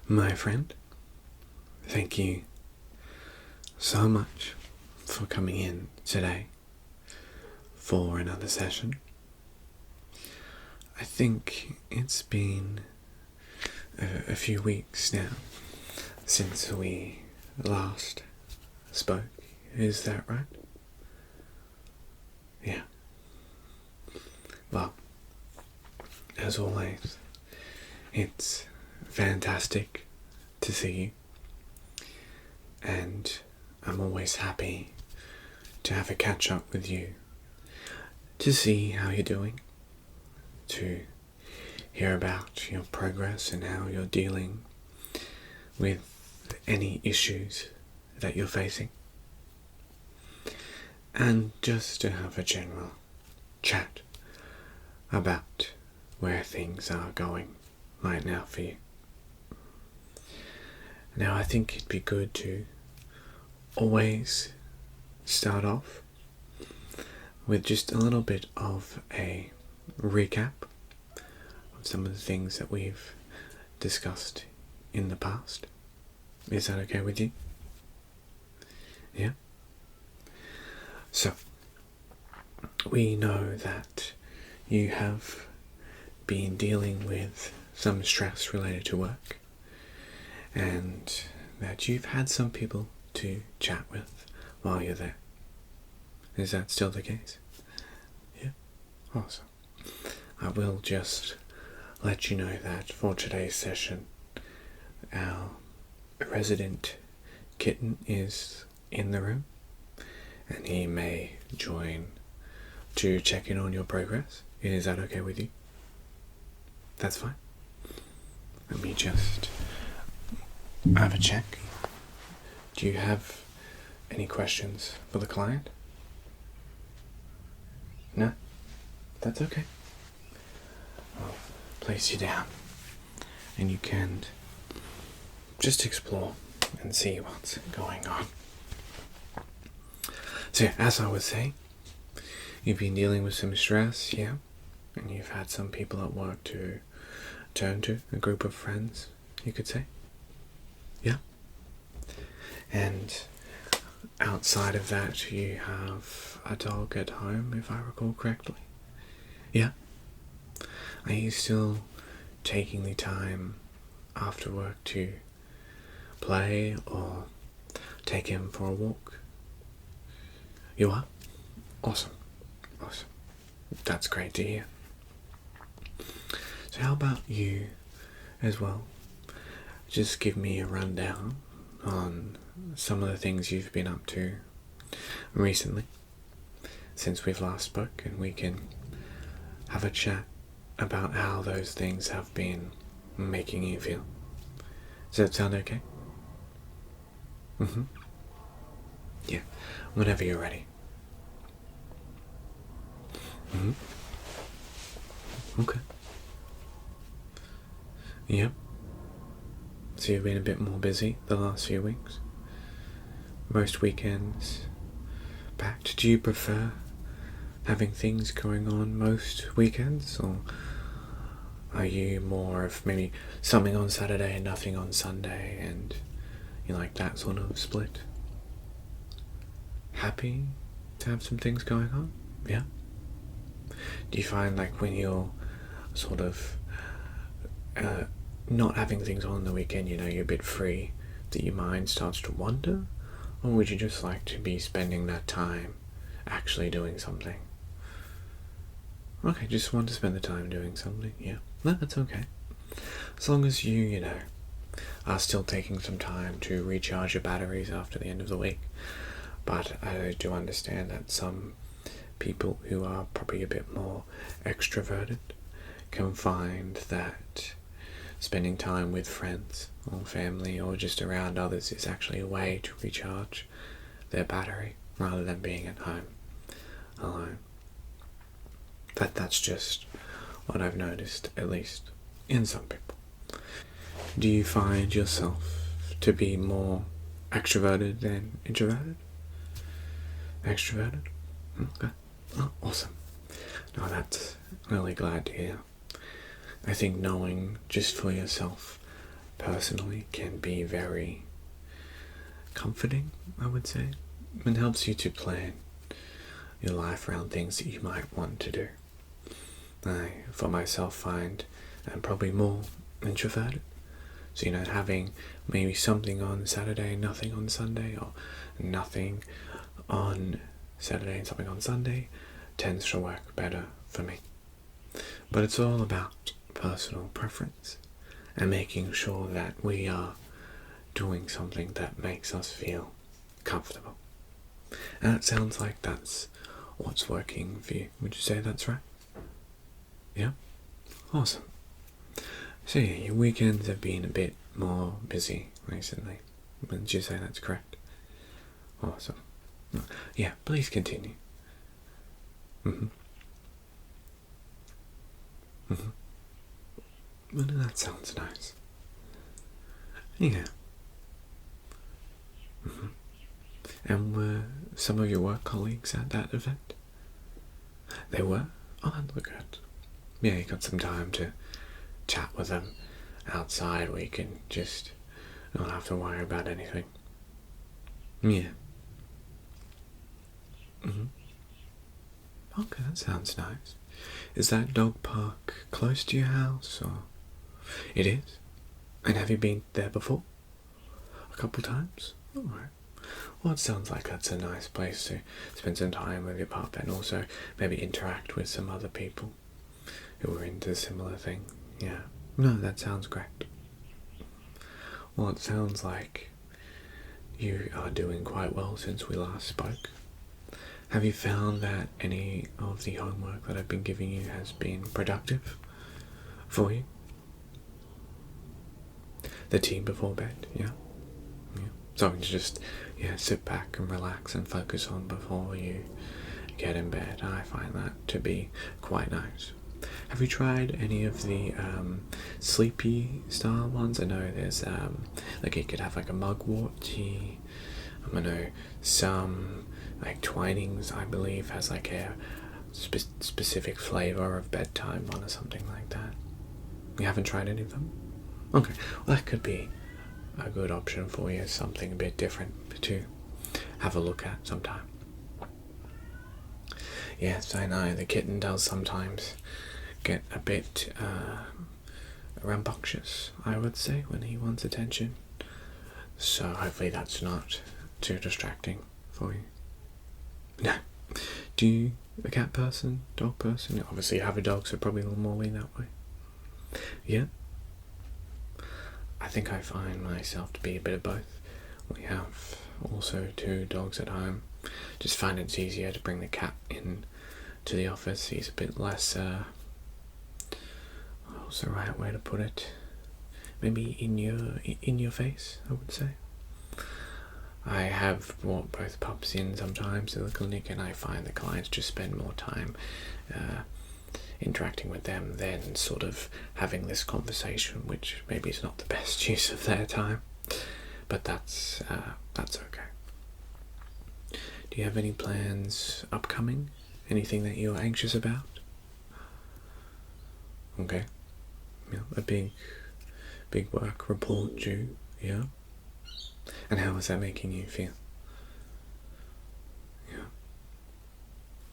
My friend, thank you so much for coming in today for another session. I think it's been a few weeks now since we last spoke. Is that right? Yeah. Well, as always, it's fantastic to see you, and I'm always happy to have a catch up with you, to see how you're doing, to hear about your progress and how you're dealing with any issues that you're facing, and just to have a general chat about where things are going right now for you. Now, I think it'd be good to always start off with just a little bit of a recap of some of the things that we've discussed in the past. Is that okay with you? Yeah? So, we know that you have been dealing with some stress related to work, and that you've had some people to chat with while you're there. Is that still the case? Yeah? Awesome. I will just let you know that for today's session, our resident kitten is in the room, and he may join to check in on your progress. Is that okay with you? That's fine. Let me just have a check. Do you have any questions for the client? No? That's okay. I'll place you down, and you can just explore and see what's going on. So, as I was saying, you've been dealing with some stress, yeah? And you've had some people at work to turn to, a group of friends, you could say. Yeah? And outside of that, you have a dog at home, if I recall correctly. Yeah? Are you still taking the time after work to play or take him for a walk? You are? Awesome. Awesome. That's great to hear. So how about you as well? Just give me a rundown on some of the things you've been up to recently since we've last spoke, and we can have a chat about how those things have been making you feel. Does that sound okay? Yeah, whenever you're ready. Okay. Yep. So you've been a bit more busy the last few weeks? Most weekends packed. Do you prefer having things going on most weekends, or are you more of maybe something on Saturday and nothing on Sunday, and you like that sort of split? Happy to have some things going on? Yeah? Do you find like when you're sort of not having things on the weekend, you know, you're a bit free, that your mind starts to wander? Or would you just like to be spending that time actually doing something? Okay, just want to spend the time doing something, yeah. No, that's okay. As long as you know, are still taking some time to recharge your batteries after the end of the week. But I do understand that some people who are probably a bit more extroverted can find that spending time with friends or family or just around others is actually a way to recharge their battery rather than being at home alone. That's just what I've noticed, at least in some people. Do you find yourself to be more extroverted than introverted? Extroverted? Okay. Oh, awesome. No, that's really glad to hear. I think knowing just for yourself personally can be very comforting, I would say. It helps you to plan your life around things that you might want to do. I, for myself, find I'm probably more introverted. So, having maybe something on Saturday, nothing on Sunday, or nothing on Saturday and something on Sunday tends to work better for me. But it's all about personal preference and making sure that we are doing something that makes us feel comfortable. And it sounds like that's what's working for you. Would you say that's right? Yeah? Awesome. So yeah, your weekends have been a bit more busy recently. Would you say that's correct? Awesome. Yeah, please continue. Well, that sounds nice. Yeah. And were some of your work colleagues at that event? They were? Oh, that looked good. Yeah, you got some time to chat with them outside where you can just not have to worry about anything. Yeah. Okay, that sounds nice. Is that dog park close to your house, or? It is? And have you been there before? A couple times? Alright. Well, it sounds like that's a nice place to spend some time with your pup and also maybe interact with some other people who are into a similar thing. Yeah. No, that sounds great. Well, it sounds like you are doing quite well since we last spoke. Have you found that any of the homework that I've been giving you has been productive for you? The tea before bed, yeah? Something to just sit back and relax and focus on before you get in bed. I find that to be quite nice. Have you tried any of the sleepy style ones? I know there's like you could have like a mugwort tea. I know some like Twinings, I believe, has like a specific flavour of bedtime one or something like that. You haven't tried any of them? Okay, well that could be a good option for you, something a bit different to have a look at sometime. Yes, I know, the kitten does sometimes get a bit rambunctious, I would say, when he wants attention. So hopefully that's not too distracting for you. No. Do you a cat person, dog person? Obviously you have a dog, so probably a little more lean that way. Yeah? I think I find myself to be a bit of both. We have also 2 dogs at home. Just find it's easier to bring the cat in to the office. He's a bit less, what's the right way to put it? Maybe in your face, I would say. I have brought both pups in sometimes to the clinic, and I find the clients just spend more time interacting with them than sort of having this conversation, which maybe is not the best use of their time, but that's okay. Do you have any plans upcoming? Anything that you're anxious about? Okay. Yeah, a big work report due, yeah? And how is that making you feel?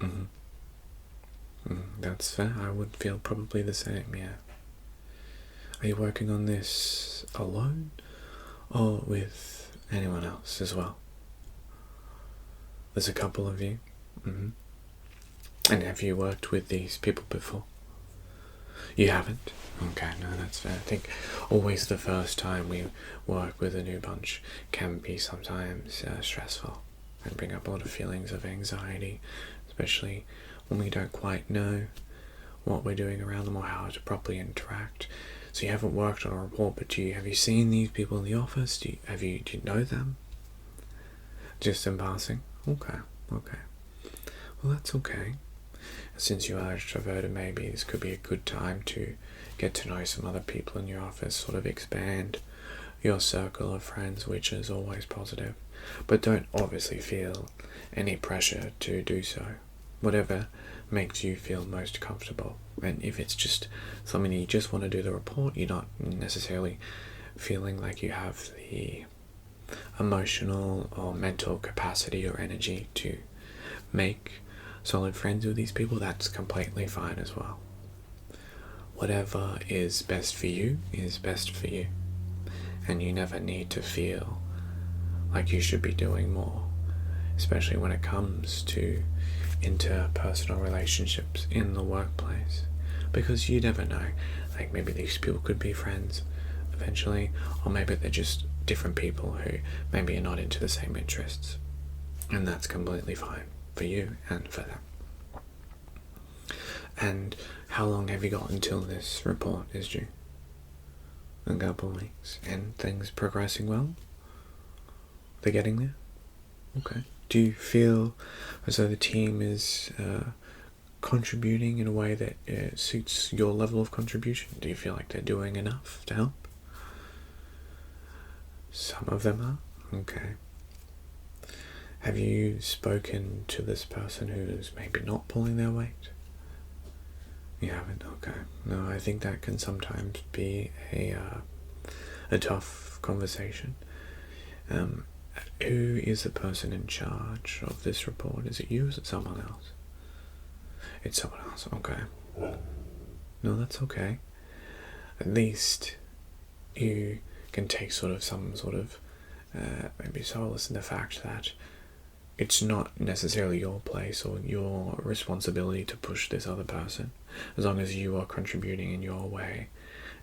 Yeah. That's fair. I would feel probably the same, yeah. Are you working on this alone or with anyone else as well? There's a couple of you. And have you worked with these people before? You haven't? Okay, no, that's fair. I think always the first time we work with a new bunch can be sometimes stressful and bring up a lot of feelings of anxiety, especially when we don't quite know what we're doing around them or how to properly interact. So you haven't worked on a report, but have you seen these people in the office? Do you know them? Just in passing? Okay. Well, that's okay. Since you are extroverted, maybe this could be a good time to get to know some other people in your office, sort of expand your circle of friends, which is always positive. But don't obviously feel any pressure to do so. Whatever makes you feel most comfortable. And if it's just something you just want to do the report, you're not necessarily feeling like you have the emotional or mental capacity or energy to make solid friends with these people, that's completely fine as well. Whatever is best for you is best for you, and you never need to feel like you should be doing more, especially when it comes to interpersonal relationships in the workplace, because you never know, like maybe these people could be friends eventually, or maybe they're just different people who maybe are not into the same interests, and that's completely fine for you and for them. And how long have you got until this report is due? A couple of weeks. And things progressing well? They're getting there? Okay. Do you feel as though the team is contributing in a way that suits your level of contribution? Do you feel like they're doing enough to help? Some of them are? Okay. Have you spoken to this person who's maybe not pulling their weight? You haven't? Okay. No, I think that can sometimes be a tough conversation. Who is the person in charge of this report? Is it you or is it someone else? It's someone else, okay. No, that's okay. At least you can take some sort of maybe solace in the fact that it's not necessarily your place or your responsibility to push this other person, as long as you are contributing in your way,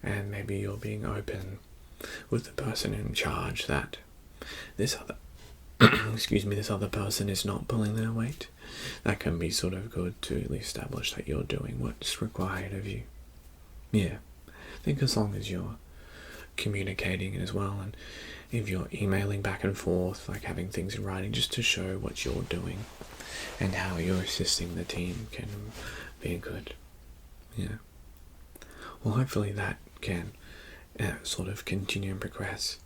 and maybe you're being open with the person in charge that this other this other person is not pulling their weight. That can be sort of good to establish that you're doing what's required of you. Yeah, I think as long as you're communicating as well, and if you're emailing back and forth, like having things in writing just to show what you're doing and how you're assisting the team, can be good. Yeah. Well, hopefully that can sort of continue and progress,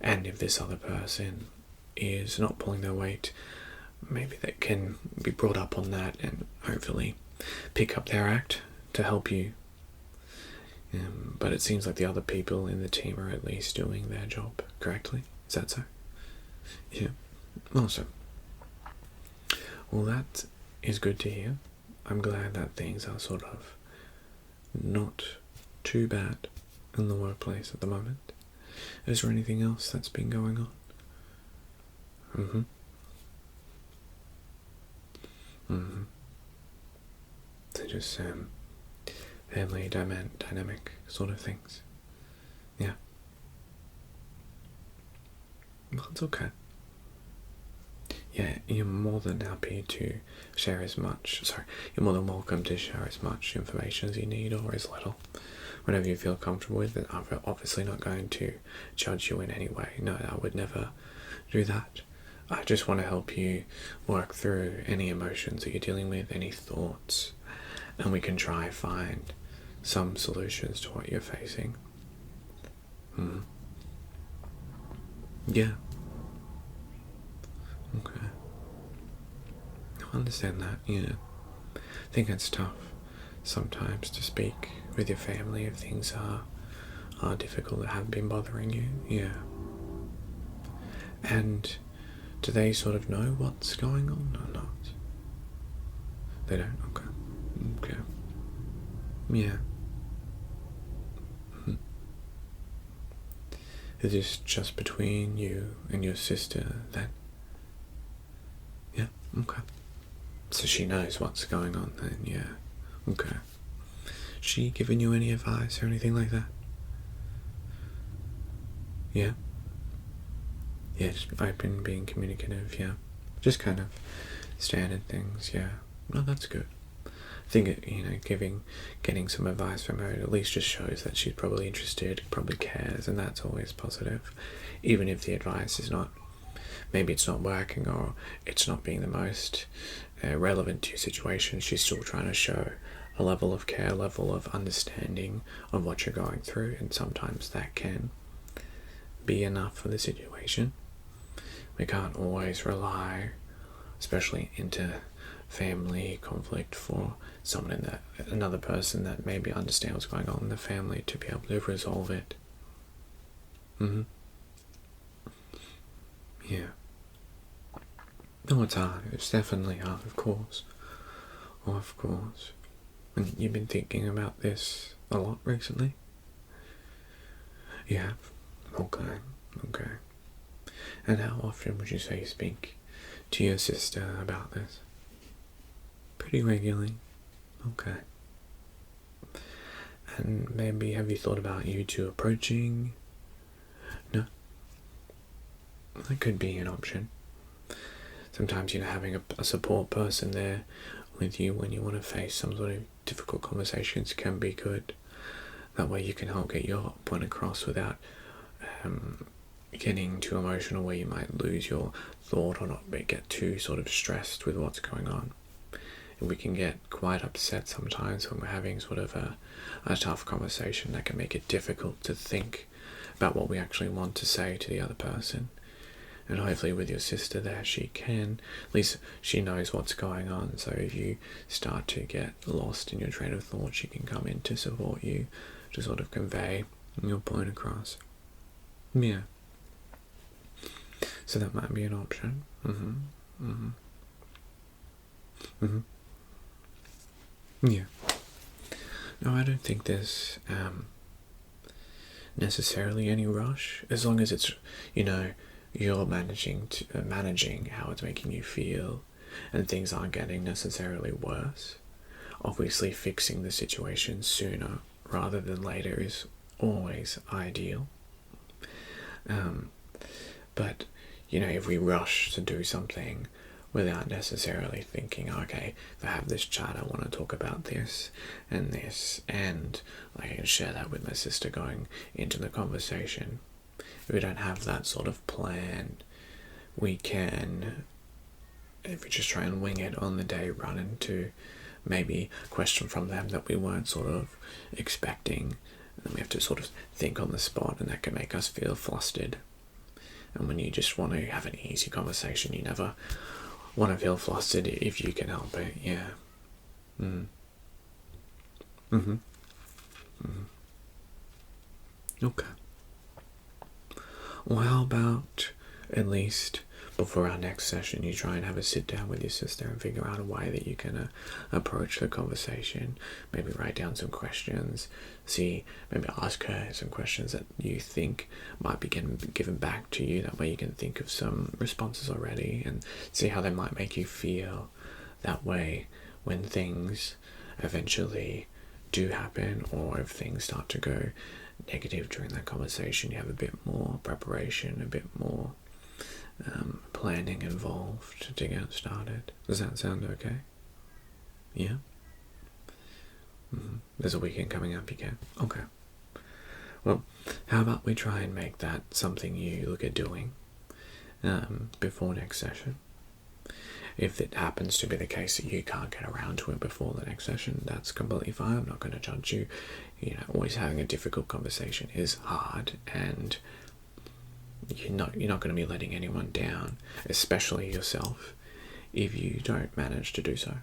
and if this other person is not pulling their weight, maybe that can be brought up on that and hopefully pick up their act to help you. But it seems like the other people in the team are at least doing their job correctly. Is that so? Yeah. Awesome. Well, that is good to hear. I'm glad that things are sort of not too bad in the workplace at the moment. Is there anything else that's been going on? So just family dynamic sort of things. Yeah. Well, it's okay. Yeah, you're more than happy to share you're more than welcome to share as much information as you need, or as little, whatever you feel comfortable with. And I'm obviously not going to judge you in any way. No, I would never do that. I just want to help you work through any emotions that you're dealing with, any thoughts, and we can try find some solutions to what you're facing. Yeah. Okay. I understand that, yeah. I think it's tough sometimes to speak with your family if things are difficult that have been bothering you, yeah. And do they sort of know what's going on or not? They don't? Okay. Yeah. Is this just between you and your sister then? Yeah, okay. So she knows what's going on then, yeah. Okay. She given you any advice or anything like that? Yeah? Yeah, just open, being communicative, yeah. Just kind of standard things, yeah. No, that's good. I think, getting some advice from her at least just shows that she's probably interested, probably cares, and that's always positive. Even if the advice is not, maybe it's not working or it's not being the most relevant to your situation, she's still trying to show a level of care, level of understanding of what you're going through, and sometimes that can be enough for the situation. We can't always rely, especially into family conflict, for another person that maybe understands what's going on in the family to be able to resolve it. Mm-hmm. Yeah. No, it's hard. It's definitely hard, of course. Oh, of course. And you've been thinking about this a lot recently? Yeah. Okay. Okay. And how often would you say you speak to your sister about this? Pretty regularly. Okay. And maybe have you thought about you two approaching? No? That could be an option. Sometimes, having a support person there with you when you want to face some sort of difficult conversations can be good. That way you can help get your point across without getting too emotional where you might lose your thought or not get too sort of stressed with what's going on. And we can get quite upset sometimes when we're having sort of a tough conversation that can make it difficult to think about what we actually want to say to the other person. And hopefully with your sister there, she can, at least she knows what's going on, so if you start to get lost in your train of thought, she can come in to support you, to sort of convey your point across. Yeah. So that might be an option. Yeah. No, I don't think there's necessarily any rush, as long as it's, you're managing how it's making you feel, and things aren't getting necessarily worse. Obviously, fixing the situation sooner rather than later is always ideal. But if we rush to do something without necessarily thinking, okay, if I have this chat, I want to talk about this, and I can share that with my sister going into the conversation. If we don't have that sort of plan, we can, if we just try and wing it on the day, run into maybe a question from them that we weren't sort of expecting, and then we have to sort of think on the spot, and that can make us feel flustered. And when you just want to have an easy conversation, you never want to feel flustered if you can help it. Yeah. Okay. Well, how about at least before our next session, you try and have a sit down with your sister and figure out a way that you can approach the conversation. Maybe write down some questions, maybe ask her some questions that you think might be given back to you. That way you can think of some responses already and see how they might make you feel. That way, when things eventually do happen, or if things start to go negative during that conversation, you have a bit more preparation, a bit more planning involved to get started. Does that sound okay? Yeah? There's a weekend coming up, you can? Okay. Well, how about we try and make that something you look at doing before next session? If it happens to be the case that you can't get around to it before the next session, that's completely fine. I'm not going to judge you. Always having a difficult conversation is hard, and you're not going to be letting anyone down, especially yourself, if you don't manage to do so.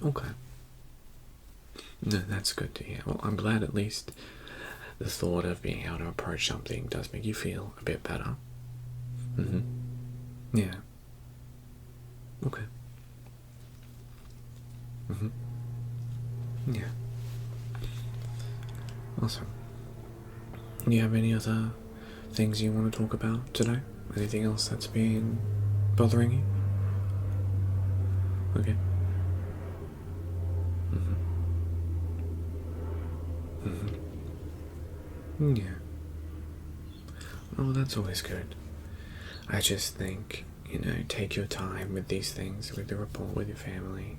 Okay. No, that's good to hear. Well, I'm glad at least the thought of being able to approach something does make you feel a bit better. Yeah. Okay. Yeah. Awesome. Do you have any other things you want to talk about today? Anything else that's been bothering you? Okay. Yeah. Oh, that's always good. I just think, take your time with these things, with the rapport with your family,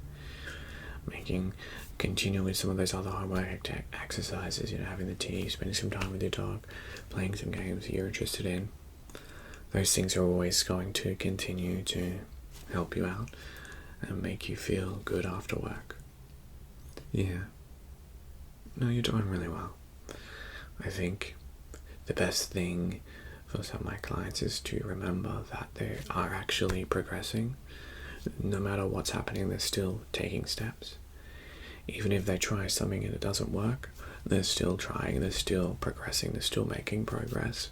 continue with some of those other homework exercises, having the tea, spending some time with your dog, playing some games that you're interested in. Those things are always going to continue to help you out and make you feel good after work. Yeah. No, you're doing really well. I think the best thing for some of my clients is to remember that they are actually progressing. No matter what's happening, they're still taking steps. Even if they try something and it doesn't work, they're still trying, they're still progressing, they're still making progress.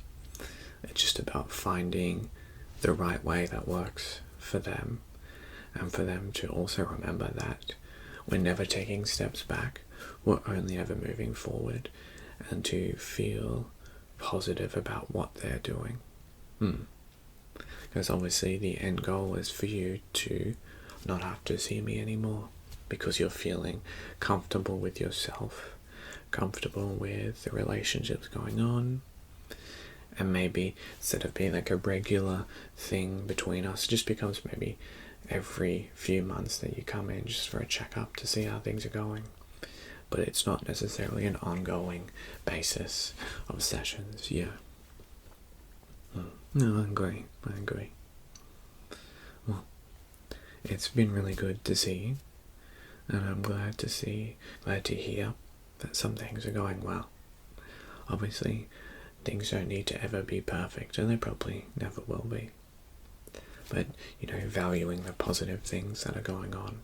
It's just about finding the right way that works for them, and for them to also remember that we're never taking steps back, we're only ever moving forward, and to feel positive about what they're doing. Because obviously the end goal is for you to not have to see me anymore, because you're feeling comfortable with yourself, comfortable with the relationships going on, and maybe instead of being like a regular thing between us, just becomes maybe every few months that you come in just for a checkup to see how things are going. But it's not necessarily an ongoing basis of sessions. Yeah. No, I agree. Well, it's been really good to see you, and I'm glad to hear that some things are going well. Obviously, things don't need to ever be perfect, and they probably never will be. But, valuing the positive things that are going on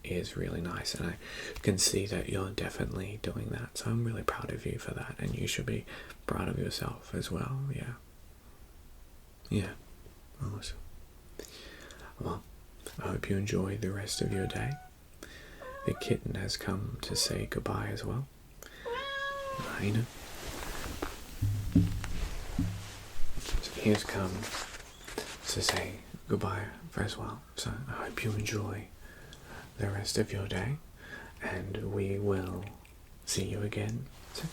is really nice, and I can see that you're definitely doing that. So I'm really proud of you for that, and you should be proud of yourself as well. Yeah. Awesome. Well, I hope you enjoy the rest of your day. The kitten has come to say goodbye as well. Raina. So he's come to say goodbye as well. So I hope you enjoy the rest of your day, and we will see you again soon.